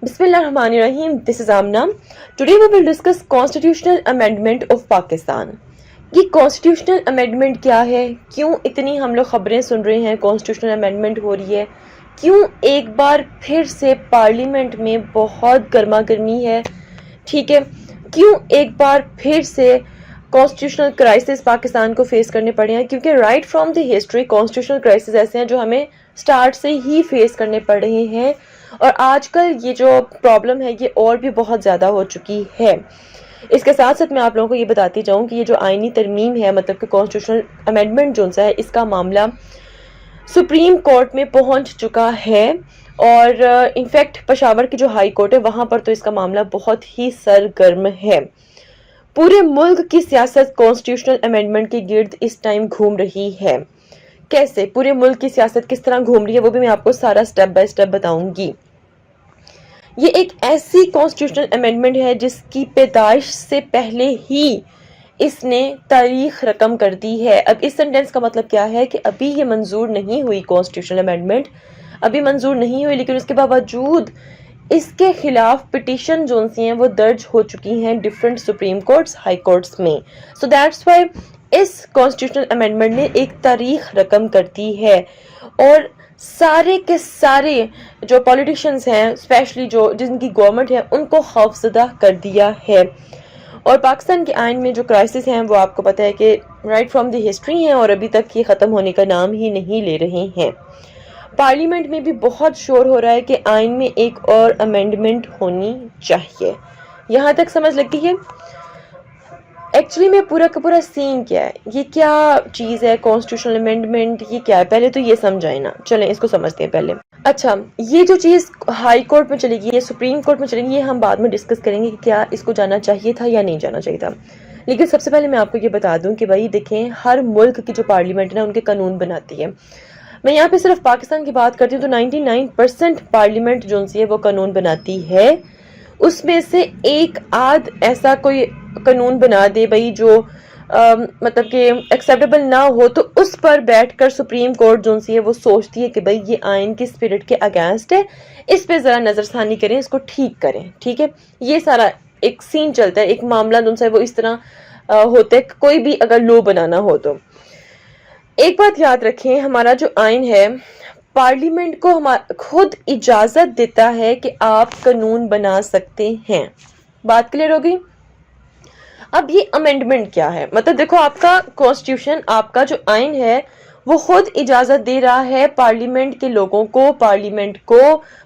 Bismillahirrahmanirrahim. This is Amna. Today we will discuss Constitutional Amendment of Pakistan. یہ constitutional amendment کیا ہے، کیوں اتنی ہم لوگ خبریں سن رہے ہیں کانسٹیٹیوشنل امینڈمنٹ ہو رہی ہے، کیوں ایک بار پھر سے پارلیمنٹ میں بہت گرما گرمی ہے، ٹھیک ہے، کیوں ایک بار پھر سے کانسٹیٹیوشنل کرائسس پاکستان کو فیس کرنے پڑے ہیں، کیونکہ right from the history constitutional crisis ایسے ہیں جو ہمیں سٹارٹ سے ہی فیس کرنے پڑ رہے ہیں، اور آج کل یہ جو پرابلم ہے یہ اور بھی بہت زیادہ ہو چکی ہے۔ اس کے ساتھ ساتھ میں آپ لوگوں کو یہ بتاتی جاؤں کہ یہ جو آئینی ترمیم ہے، مطلب کہ کانسٹیٹیوشنل امینڈمنٹ جو ہے، اس کا معاملہ سپریم کورٹ میں پہنچ چکا ہے، اور انفیکٹ پشاور کی جو ہائی کورٹ ہے وہاں پر تو اس کا معاملہ بہت ہی سرگرم ہے۔ پورے ملک کی سیاست کانسٹیٹیوشنل امینڈمنٹ کے گرد اس ٹائم گھوم رہی ہے۔ کیسے پورے ملک کی سیاست کس طرح گھوم رہی ہے وہ بھی میں آپ کو سارا سٹیپ بائی سٹیپ بتاؤں گی۔ یہ ایک ایسی کانسٹیٹیوشنل امینڈمنٹ ہے جس کی پیدائش سے پہلے ہی اس نے تاریخ رقم کر دی ہے۔ اب اس سینٹنس کا مطلب کیا ہے کہ ابھی یہ منظور نہیں ہوئی کانسٹیٹیوشنل امینڈمنٹ، ابھی منظور نہیں ہوئی، لیکن اس کے باوجود اس کے خلاف پٹیشن جو سی ہیں وہ درج ہو چکی ہیں different supreme courts, high courts میں۔ سو دیٹس وائی اس کانسٹیٹیوشنل امینڈمنٹ نے ایک تاریخ رقم کر دی ہے، اور سارے کے سارے جو پولیٹیشنز ہیں، اسپیشلی جو جن کی گورنمنٹ ہے، ان کو خوفزدہ کر دیا ہے۔ اور پاکستان کے آئین میں جو کرائسس ہیں وہ آپ کو پتہ ہے کہ رائٹ فرام دی ہسٹری ہیں، اور ابھی تک یہ ختم ہونے کا نام ہی نہیں لے رہے ہیں۔ پارلیمنٹ میں بھی بہت شور ہو رہا ہے کہ آئین میں ایک اور امینڈمنٹ ہونی چاہیے۔ یہاں تک سمجھ لگتی ہے؟ ایکچولی میں پورا کا پورا سین کیا ہے، یہ کیا چیز ہے کانسٹیٹیوشنل امینڈمنٹ، یہ کیا ہے، پہلے تو یہ سمجھائیں نا، چلیں اس کو سمجھتے ہیں پہلے۔ اچھا، یہ جو چیز ہائی کورٹ میں چلے گی، یہ سپریم کورٹ میں چلے گی، یہ ہم بعد میں ڈسکس کریں گے کہ کیا اس کو جانا چاہیے تھا یا نہیں جانا چاہیے تھا۔ لیکن سب سے پہلے میں آپ کو یہ بتا دوں کہ بھائی دیکھیں، ہر ملک کی جو پارلیمنٹ ہے نا ان کے قانون بناتی ہے۔ میں یہاں پہ صرف پاکستان کی بات کرتی ہوں تو 99% پارلیمنٹ جو سی ہے وہ قانون بناتی ہے، اس میں سے ایک آدھ ایسا کوئی قانون بنا دے بھائی جو مطلب کہ ایکسیپٹیبل نہ ہو، تو اس پر بیٹھ کر سپریم کورٹ جو سی ہے وہ سوچتی ہے کہ بھائی یہ آئین کی اسپرٹ کے اگینسٹ ہے، اس پہ ذرا نظر ثانی کریں، اس کو ٹھیک کریں، ٹھیک ہے۔ یہ سارا ایک سین چلتا ہے، ایک معاملہ جو ہے وہ اس طرح ہوتا ہے کہ کوئی بھی اگر لو بنانا ہو تو۔ ایک بات یاد رکھیں، ہمارا جو آئین ہے پارلیمنٹ کو خود اجازت دیتا ہے کہ آپ قانون بنا سکتے ہیں۔ بات کلیئر ہو گئی؟ اب یہ امینڈمنٹ کیا ہے، مطلب دیکھو آپ کا کانسٹیٹیوشن، آپ کا جو آئین ہے وہ خود اجازت دے رہا ہے پارلیمنٹ کے لوگوں کو، پارلیمنٹ کو،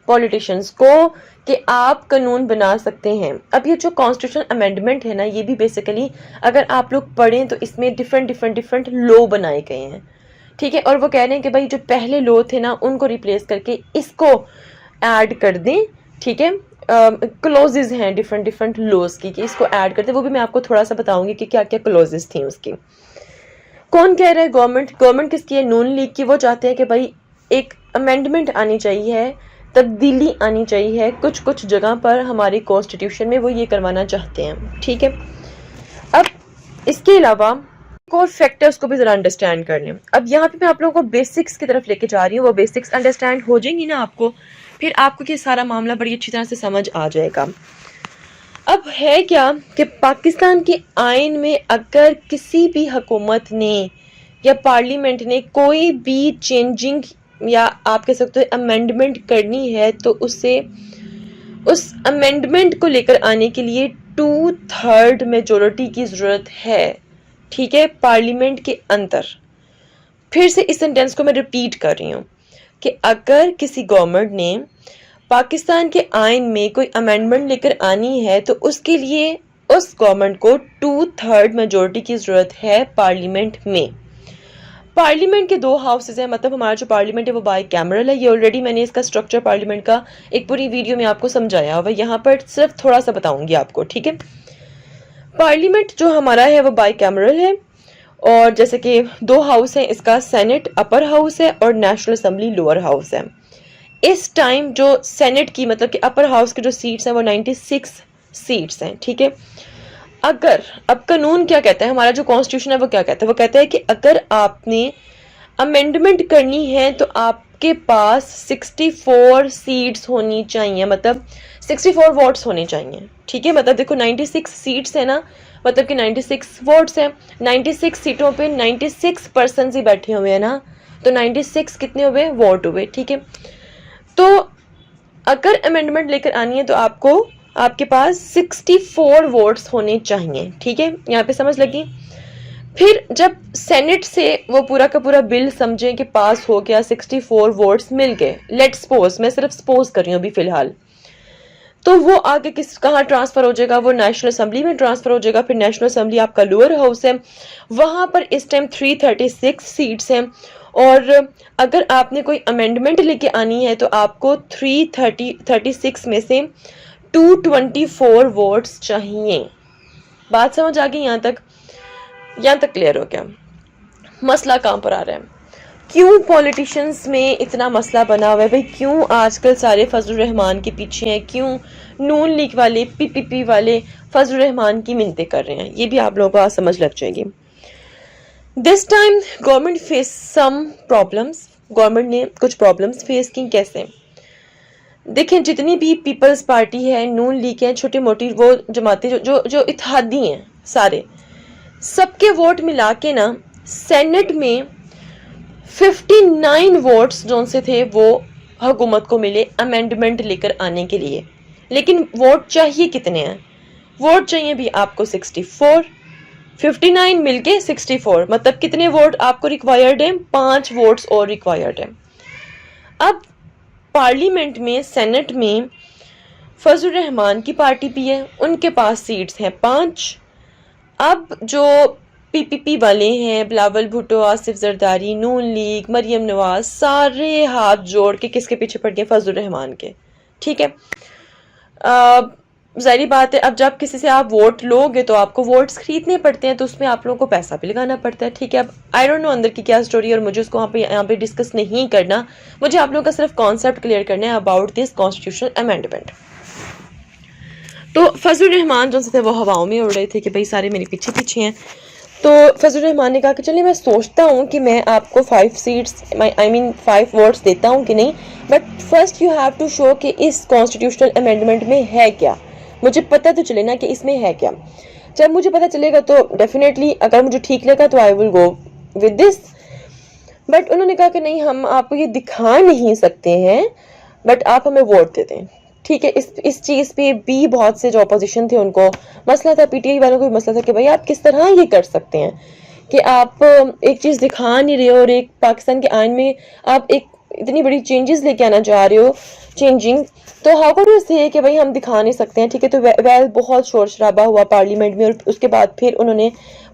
پولیٹیشنز کو، کہ آپ قانون بنا سکتے ہیں۔ اب یہ جو کانسٹیٹیوشن امینڈمنٹ ہے نا، یہ بھی بیسیکلی اگر آپ لوگ پڑھیں تو اس میں ڈیفرنٹ لو بنائے گئے ہیں، ٹھیک ہے، اور وہ کہہ رہے ہیں کہ بھائی جو پہلے لو تھے نا ان کو ریپلیس کر کے اس کو ایڈ کر دیں، ٹھیک ہے۔ کلوزز ہیں ڈیفرنٹ لوز کی کہ اس کو ایڈ کرتے، وہ بھی میں آپ کو تھوڑا سا بتاؤں گی کہ کیا کیا کلوزز تھیں اس کی۔ کون کہہ رہا ہے؟ گورنمنٹ کس کی ہے؟ نون لیگ کی۔ وہ چاہتے ہیں کہ بھائی ایک امینڈمنٹ آنی چاہیے، تبدیلی آنی چاہیے کچھ جگہ پر ہماری کانسٹیٹیوشن میں، وہ یہ کروانا چاہتے ہیں، ٹھیک ہے۔ اب اس کے علاوہ ایک اور فیکٹرز کو بھی ذرا انڈرسٹینڈ کر لیں۔ اب یہاں پہ میں آپ لوگوں کو بیسکس کی طرف لے کے جا رہی ہوں، وہ بیسکس انڈرسٹینڈ ہو جائیں گی نا آپ کو، پھر آپ کو یہ سارا معاملہ بڑی اچھی طرح سے سمجھ آ جائے گا۔ اب ہے کیا کہ پاکستان کے آئین میں اگر کسی بھی حکومت نے یا پارلیمنٹ نے کوئی بھی چینجنگ یا آپ کہہ سکتے ہیں امینڈمنٹ کرنی ہے تو اسے اس امینڈمنٹ کو لے کر آنے کے لیے 2/3 میجورٹی کی ضرورت ہے، ٹھیک ہے، پارلیمنٹ کے اندر۔ پھر سے اس سینٹینس کو میں ریپیٹ کر رہی ہوں کہ اگر کسی گورنمنٹ نے پاکستان کے آئین میں کوئی امینڈمنٹ لے کر آنی ہے تو اس کے لیے اس گورنمنٹ کو 2/3 میجورٹی کی ضرورت ہے پارلیمنٹ میں۔ پارلیمنٹ کے 2 ہاؤسز ہیں، مطلب ہمارا جو پارلیمنٹ ہے وہ بائی کیمرل ہے۔ یہ آلریڈی میں نے اس کا اسٹرکچر پارلیمنٹ کا ایک پوری ویڈیو میں آپ کو سمجھایا ہوا، یہاں پر صرف تھوڑا سا بتاؤں گی آپ کو، ٹھیک ہے۔ پارلیمنٹ جو ہمارا ہے وہ بائی کیمرل ہے، اور جیسے کہ 2 ہاؤس ہیں، اس کا سینٹ اپر ہاؤس ہے اور نیشنل اسمبلی لوور ہاؤس ہے۔ اس ٹائم جو سینٹ کی مطلب کہ اپر ہاؤس کے جو سیٹس ہیں وہ 96 سیٹس ہیں، ٹھیک ہے۔ اگر اب قانون کیا کہتا ہے، ہمارا جو کانسٹیٹیوشن ہے وہ کیا کہتا ہے، وہ کہتا ہے کہ اگر آپ نے امینڈمنٹ کرنی ہے تو آپ کے پاس 64 سیٹس ہونی چاہیے, مطلب 64 ووٹس ہونے چاہیے. ٹھیک ہے, مطلب دیکھو 96 سیٹس ہیں نا, مطلب کہ 96 ووٹس ہیں. 96 سیٹوں پہ 96 پرسنز ہی بیٹھے ہوئے ہیں نا, تو 96 کتنے ہوئے ووٹ ہوئے. ٹھیک ہے, تو اگر امینڈمنٹ لے کر آنی ہے تو آپ کے پاس 64 ووٹس ہونے چاہیے. ٹھیک ہے, یہاں پہ سمجھ لگی. پھر جب سینٹ سے وہ پورا کا پورا بل سمجھیں کہ پاس ہو گیا, 64 ووٹس مل گئے, لیٹ سپوز, میں صرف سپوز کر رہی ہوں ابھی فی الحال, تو وہ آگے کہاں ٹرانسفر ہو جائے گا, وہ نیشنل اسمبلی میں ٹرانسفر ہو جائے گا. پھر نیشنل اسمبلی آپ کا لوور ہاؤس ہے, وہاں پر اس ٹائم 336 سیٹس ہیں, اور اگر آپ نے کوئی امینڈمنٹ لے کے آنی ہے تو آپ کو 336 میں سے 224 ووٹس چاہیے. بات سمجھ آ گئی یہاں تک کلیئر ہو گیا. مسئلہ کہاں پر آ رہا ہے, کیوں پولیٹیشنز میں اتنا مسئلہ بنا ہوا ہے بھائی, کیوں آج کل سارے فضل الرحمان کے پیچھے ہیں, کیوں نون لیگ والے پی پی پی والے فضل الرحمان کی منتیں کر رہے ہیں, یہ بھی آپ لوگوں کو آج سمجھ لگ جائے گی. This time government faces some problems, government نے کچھ پرابلمس فیس کی. کیسے دیکھیں, جتنی بھی پیپلز پارٹی ہے, نون لیگ ہے, چھوٹی موٹی وہ جماعتیں جو اتحادی ہیں, سارے سب کے ووٹ ملا کے نا سینٹ میں 59 ووٹس جو ان سے تھے وہ حکومت کو ملے امینڈمنٹ لے کر آنے کے لیے. لیکن ووٹ چاہیے کتنے ہیں, ووٹ چاہیے بھی آپ کو 64, 59 مل کے 64, مطلب کتنے ووٹ آپ کو ریکوائرڈ ہیں, 5 ووٹس اور ریکوائرڈ ہیں. اب پارلیمنٹ میں, سینٹ میں فضل الرحمان کی پارٹی بھی ہے, ان کے پاس سیٹس ہیں 5. اب جو پی پی پی والے ہیں, بلاول بھٹو, آصف زرداری, نون لیگ, مریم نواز, سارے ہاتھ جوڑ کے کس کے پیچھے پڑ گئے, فضل الرحمان کے. ٹھیک ہے, ظاہری بات ہے, اب جب کسی سے آپ ووٹ لو گے تو آپ کو ووٹس خریدنے پڑتے ہیں, تو اس میں آپ لوگوں کو پیسہ بھی لگانا پڑتا ہے. ٹھیک ہے, اب آئی ڈونٹ نو اندر کی کیا سٹوری ہے, اور مجھے اس کو یہاں پہ ڈسکس نہیں کرنا, مجھے آپ لوگوں کا صرف کانسیپٹ کلیئر کرنا ہے اباؤٹ دس کانسٹیٹیوشنل امینڈمنٹ. تو فضل الرحمان جو سے وہ ہواؤں میں اڑ رہے تھے کہ بھائی سارے میرے پیچھے ہیں. تو فضل الرحمان نے کہا کہ چلیے میں سوچتا ہوں کہ میں آپ کو 5 سیٹس I mean 5 ووٹس دیتا ہوں کہ نہیں, but first you have to show کہ اس کانسٹیٹیوشنل امینڈمنٹ میں ہے کیا, مجھے پتہ تو چلے نا کہ اس میں ہے کیا. جب مجھے پتہ چلے گا تو ڈیفینیٹلی اگر مجھے ٹھیک لگا تو آئی ول گو ود دس. بٹ انہوں نے کہا کہ نہیں, ہم آپ کو یہ دکھا نہیں سکتے ہیں, بٹ آپ ہمیں ووٹ دے دیں. ٹھیک ہے, اس چیز پہ بھی بہت سے جو اپوزیشن تھے ان کو مسئلہ تھا, پی ٹی آئی والوں کو بھی مسئلہ تھا کہ بھائی آپ کس طرح یہ کر سکتے ہیں کہ آپ ایک چیز دکھا نہیں رہے ہو, اور ایک پاکستان کے آئین میں آپ ایک اتنی بڑی چینجز لے کے آنا چاہ رہے ہو, چینجنگ, تو ہاؤ کڈ یو سے کہ بھائی ہم دکھا نہیں سکتے ہیں. ٹھیک ہے, تو ویل بہت شور شرابہ ہوا پارلیمنٹ میں, اور اس کے بعد پھر انہوں نے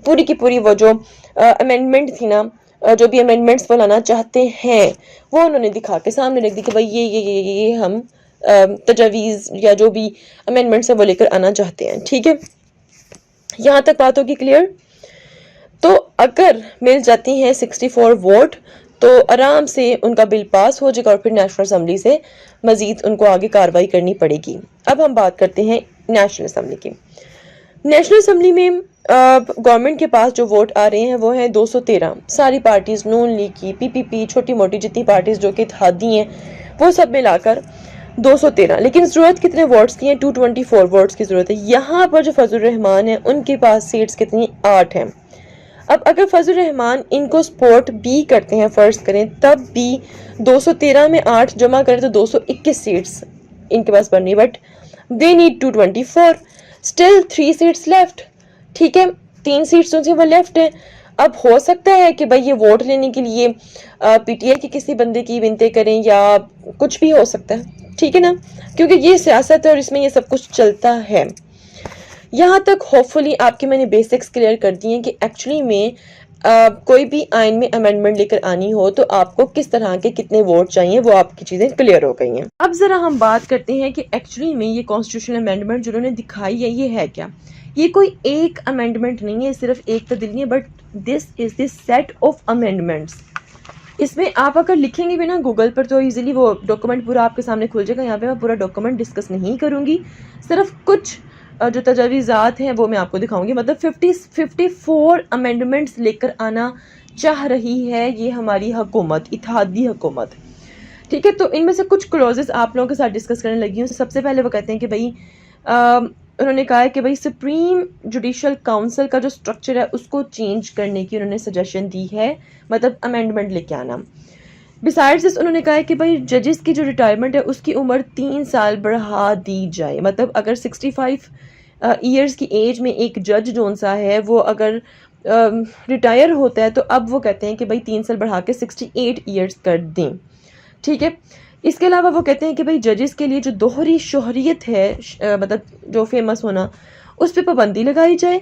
پوری کی پوری وہ جو امینڈمنٹ تھی نا, جو بھی امینڈمنٹس وہ لانا چاہتے ہیں وہ انہوں نے دکھا کے سامنے رکھ دی کہ بھائی یہ ہم تجاویز یا جو بھی امینڈمنٹس ہیں وہ لے کر آنا چاہتے ہیں. ٹھیک ہے, یہاں تک بات ہوگی کلیئر. تو اگر مل جاتی ہیں 64 ووٹ تو آرام سے ان کا بل پاس ہو جائے گا, اور پھر نیشنل اسمبلی سے مزید ان کو آگے کاروائی کرنی پڑے گی. اب ہم بات کرتے ہیں نیشنل اسمبلی کی. نیشنل اسمبلی میں گورنمنٹ کے پاس جو ووٹ آ رہے ہیں وہ ہیں 213. ساری پارٹیز, نون لیگ کی, پی پی پی, چھوٹی موٹی جتنی پارٹیز جو کہ اتحادی ہیں, وہ سب ملا کر 213. لیکن ضرورت کتنے ووٹس کی ہیں, 224 ووٹس کی ضرورت ہے. یہاں پر جو فضل الرحمان ہیں ان کے پاس سیٹس کتنی, 8 ہیں. اب اگر فضل الرحمان ان کو سپورٹ بھی کرتے ہیں, فرض کریں, تب بھی 213 میں 8 جمع کریں تو 221 سیٹس ان کے پاس بننی, but they need 224, still 3 seats left. ٹھیک ہے, 3 سیٹس جو وہ لیفٹ ہیں. اب ہو سکتا ہے کہ بھائی یہ ووٹ لینے کے لیے پی ٹی آئی کے کسی بندے کی بنتے کریں, یا کچھ بھی ہو سکتا ہے. ٹھیک ہے نا, کیونکہ یہ سیاست ہے اور اس میں یہ سب کچھ چلتا ہے. یہاں تک ہوپ فلی آپ کے میں نے بیسکس کلیئر کر دی ہیں کہ ایکچولی میں کوئی بھی آئین میں امینڈمنٹ لے کر آنی ہو تو آپ کو کس طرح کے کتنے ووٹ چاہیے, وہ آپ کی چیزیں کلیئر ہو گئی ہیں. اب ذرا ہم بات کرتے ہیں کہ ایکچولی میں یہ کانسٹیٹیوشنل امینڈمنٹ جنہوں نے دکھائی ہے یہ ہے کیا. یہ کوئی ایک امینڈمنٹ نہیں ہے, صرف ایک تبدیلی نہیں ہے, but this is the set of amendments. اس میں آپ اگر لکھیں گے بھی نا گوگل پر تو ایزیلی وہ ڈاکومنٹ پورا آپ کے سامنے کھل جائے گا. یہاں پہ میں پورا ڈاکومنٹ ڈسکس نہیں کروں گی, صرف کچھ جو تجاویزات ہیں وہ میں آپ کو دکھاؤں گی. مطلب 54 امینڈمنٹس لے کر آنا چاہ رہی ہے یہ ہماری حکومت, اتحادی حکومت. ٹھیک ہے. تو ان میں سے کچھ کلوزز آپ لوگوں کے ساتھ ڈسکس کرنے لگی ہوں. سب سے پہلے وہ کہتے ہیں کہ بھائی انہوں نے کہا ہے کہ بھائی سپریم جوڈیشل کاؤنسل کا جو اسٹرکچر ہے اس کو چینج کرنے کی انہوں نے سجیشن دی ہے, مطلب امینڈمنٹ لے کے آنا. بسائڈز اس انہوں نے کہا ہے کہ بھائی ججز کی جو ریٹائرمنٹ ہے اس کی عمر 3 سال بڑھا دی جائے. مطلب اگر 65 ایئرس کی ایج میں ایک جج جون سا ہے وہ اگر ریٹائر ہوتا ہے تو اب وہ کہتے ہیں کہ بھائی 3 سال بڑھا کے 68 ایئرس کر دیں. ٹھیک ہے. اس کے علاوہ وہ کہتے ہیں کہ بھائی ججز کے لیے جو دوہری شہریت ہے, مطلب جو فیمس ہونا, اس پہ پابندی لگائی جائے.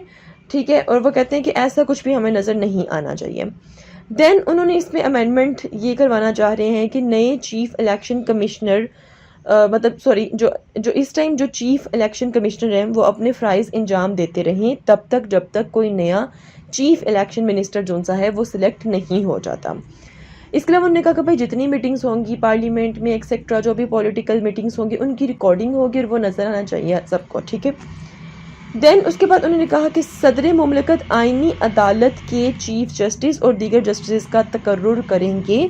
ٹھیک ہے. اور وہ کہتے ہیں کہ ایسا کچھ بھی ہمیں نظر نہیں آنا چاہیے. دین انہوں نے اس میں امینڈمنٹ یہ کروانا چاہ رہے ہیں کہ نئے چیف الیکشن کمشنر جو اس ٹائم جو چیف الیکشن کمشنر ہیں وہ اپنے فرائض انجام دیتے رہیں تب تک جب تک کوئی نیا چیف الیکشن منسٹر جون سا ہے وہ سلیکٹ نہیں ہو جاتا. اس کے علاوہ انہوں نے کہا کہ بھائی جتنی میٹنگز ہوں گی پارلیمنٹ میں ایکسیکٹرا, جو بھی پولیٹیکل میٹنگز ہوں گی ان کی ریکارڈنگ ہوگی اور وہ نظر آنا چاہیے سب کو. ٹھیک ہے. دین اس کے بعد انہوں نے کہا کہ صدر مملکت آئینی عدالت کے چیف جسٹس اور دیگر جسٹس کا تقرر کریں گے,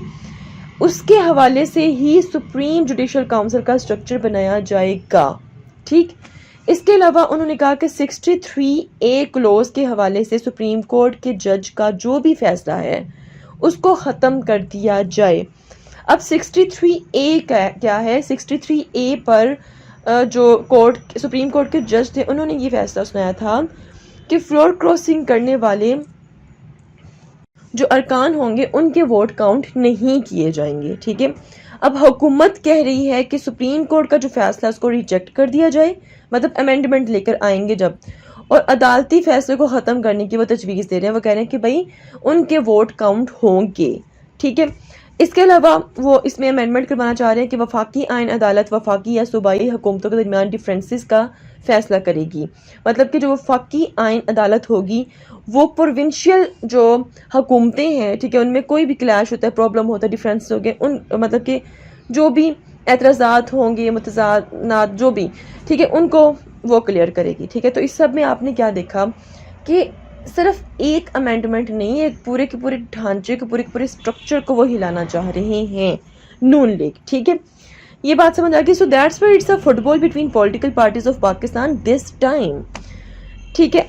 اس کے حوالے سے ہی سپریم جوڈیشل کاؤنسل کا اسٹرکچر بنایا جائے گا. ٹھیک. اس کے علاوہ انہوں نے کہا کہ 63A کلوز کے حوالے سے سپریم کورٹ کے جج کا جو بھی فیصلہ ہے اس کو ختم کر دیا جائے. اب 63A کیا ہے؟ 63A پر جو سپریم کورٹ کے جج تھے انہوں نے یہ فیصلہ سنایا تھا کہ فلور کراسنگ کرنے والے جو ارکان ہوں گے ان کے ووٹ کاؤنٹ نہیں کیے جائیں گے. ٹھیک ہے. اب حکومت کہہ رہی ہے کہ سپریم کورٹ کا جو فیصلہ اس کو ریجیکٹ کر دیا جائے, مطلب امینڈمنٹ لے کر آئیں گے جب, اور عدالتی فیصلے کو ختم کرنے کی وہ تجویز دے رہے ہیں. وہ کہہ رہے ہیں کہ بھائی ان کے ووٹ کاؤنٹ ہوں گے. ٹھیک ہے. اس کے علاوہ وہ اس میں امینڈمنٹ کروانا چاہ رہے ہیں کہ وفاقی آئین عدالت وفاقی یا صوبائی حکومتوں کے درمیان ڈفرینسز کا فیصلہ کرے گی. مطلب کہ جو وفاقی آئین عدالت ہوگی وہ پروونشل جو حکومتیں ہیں, ٹھیک ہے, ان میں کوئی بھی کلیش ہوتا ہے, پرابلم ہوتا ہے, ڈفرینس ہو گئے, ان مطلب کہ جو بھی اعتراضات ہوں گے, متضادات جو بھی, ٹھیک ہے, ان کو وہ کلیئر کرے گی. ٹھیک ہے. تو اس سب میں آپ نے کیا دیکھا کہ صرف ایک امینڈمنٹ نہیں, ایک پورے کے پورے ڈھانچے کو, پورے کے پورے اسٹرکچر کو وہ ہلانا چاہ رہے ہیں نون لیگ. ٹھیک ہے. یہ بات سمجھ آ گئی. So that's why it's a football between political parties of Pakistan this time. ٹھیک ہے.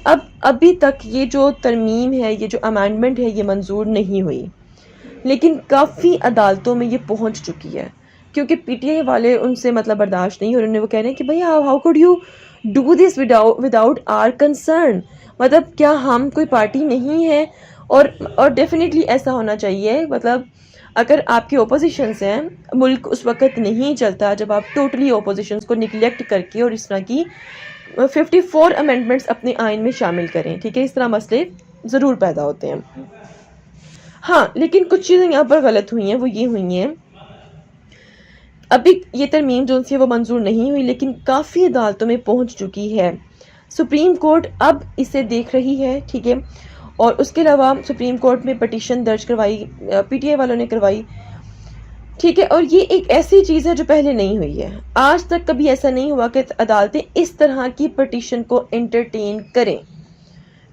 ابھی تک یہ جو ترمیم ہے, یہ جو امینڈمنٹ ہے, یہ منظور نہیں ہوئی, لیکن کافی عدالتوں میں یہ پہنچ چکی ہے کیونکہ پی ٹی آئی والے ان سے مطلب برداشت نہیں ہو رہے. وہ کہہ رہے ہیں کہ بھائی how could you do this without our concern, مطلب کیا ہم کوئی پارٹی نہیں ہے؟ اور ڈیفینیٹلی ایسا ہونا چاہیے. مطلب اگر آپ کے اپوزیشنز ہیں, ملک اس وقت نہیں چلتا جب آپ ٹوٹلی اپوزیشنز کو نگلیکٹ کر کے اور اس طرح کی 54 امینڈمنٹس اپنے آئین میں شامل کریں. ٹھیک ہے. اس طرح مسئلے ضرور پیدا ہوتے ہیں. ہاں, لیکن کچھ چیزیں یہاں پر غلط ہوئی ہیں. وہ یہ ہوئی ہیں, ابھی یہ ترمیم جو سی وہ منظور نہیں ہوئی لیکن کافی عدالتوں میں پہنچ چکی ہے. سپریم کورٹ اب اسے دیکھ رہی ہے. ٹھیک ہے. اور اس کے علاوہ سپریم کورٹ میں پٹیشن درج کروائی, پی ٹی آئی والوں نے کروائی. ٹھیک ہے. اور یہ ایک ایسی چیز ہے جو پہلے نہیں ہوئی ہے. آج تک کبھی ایسا نہیں ہوا کہ عدالتیں اس طرح کی پٹیشن کو انٹرٹین کریں,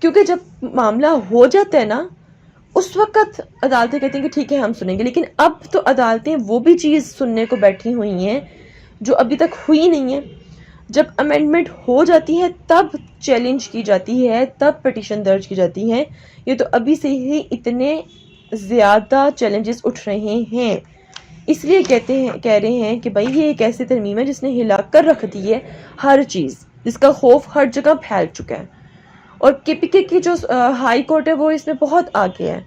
کیونکہ جب معاملہ ہو جاتا ہے نا اس وقت عدالتیں کہتی ہیں کہ ٹھیک ہے ہم سنیں گے. لیکن اب تو عدالتیں وہ بھی چیز سننے کو بیٹھی ہوئی ہیں جو ابھی تک ہوئی نہیں ہے. جب امینڈمنٹ ہو جاتی ہے تب چیلنج کی جاتی ہے, تب پٹیشن درج کی جاتی ہے. یہ تو ابھی سے ہی اتنے زیادہ چیلنجز اٹھ رہے ہیں. اس لیے کہہ رہے ہیں کہ بھائی یہ ایک ایسی ترمیم ہے جس نے ہلا کر رکھ دی ہے ہر چیز, جس کا خوف ہر جگہ پھیل چکا ہے. اور کے پی کے کی جو ہائی کورٹ ہے وہ اس میں بہت آگے ہے.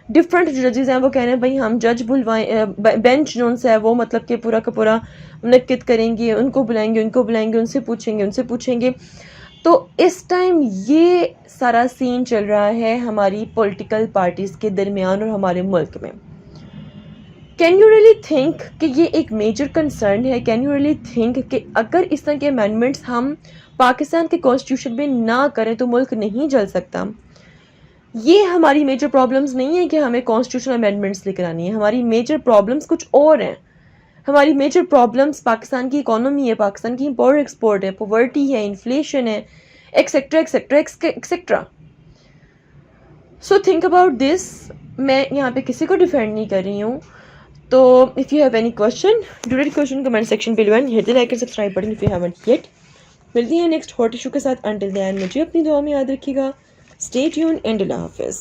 ڈفرینٹ ججز ہیں, وہ کہہ رہے ہیں بھائی ہم جج بلوائیں, بینچ جو ہے وہ مطلب کہ پورا کا پورا منعقد کریں گے, ان کو بلائیں گے, ان سے پوچھیں گے. تو اس ٹائم یہ سارا سین چل رہا ہے ہماری پولیٹیکل پارٹیز کے درمیان اور ہمارے ملک میں. کین یو ریئلی تھنک کہ یہ ایک میجر کنسرن ہے؟ کین یو ریئلی تھنک کہ اگر اس طرح کے امینڈمنٹس ہم پاکستان کے کانسٹیٹیوشن میں نہ کریں تو ملک نہیں چل سکتا؟ یہ ہماری میجر پرابلمز نہیں ہیں کہ ہمیں کانسٹیٹیوشنل امینڈمنٹس لے کر آنی ہے. ہماری میجر پرابلمز کچھ اور ہیں. ہماری میجر پرابلمز پاکستان کی اکانومی ہے, پاکستان کی امپورٹ ایکسپورٹ ہے, پاورٹی ہے, انفلیشن ہے, etcetera. So think about this. میں یہاں پہ کسی کو ڈیفینڈ نہیں کر رہی ہوں. تو if you have any question, do write question comment section below and hit the like and subscribe button if you haven't yet. ملتی ہیں نیکسٹ ہاٹ ایشو کے ساتھ. انٹل دین مجھے اپنی دعا میں یاد رکھیے گا. اسٹے ٹیون اینڈ اللہ حافظ.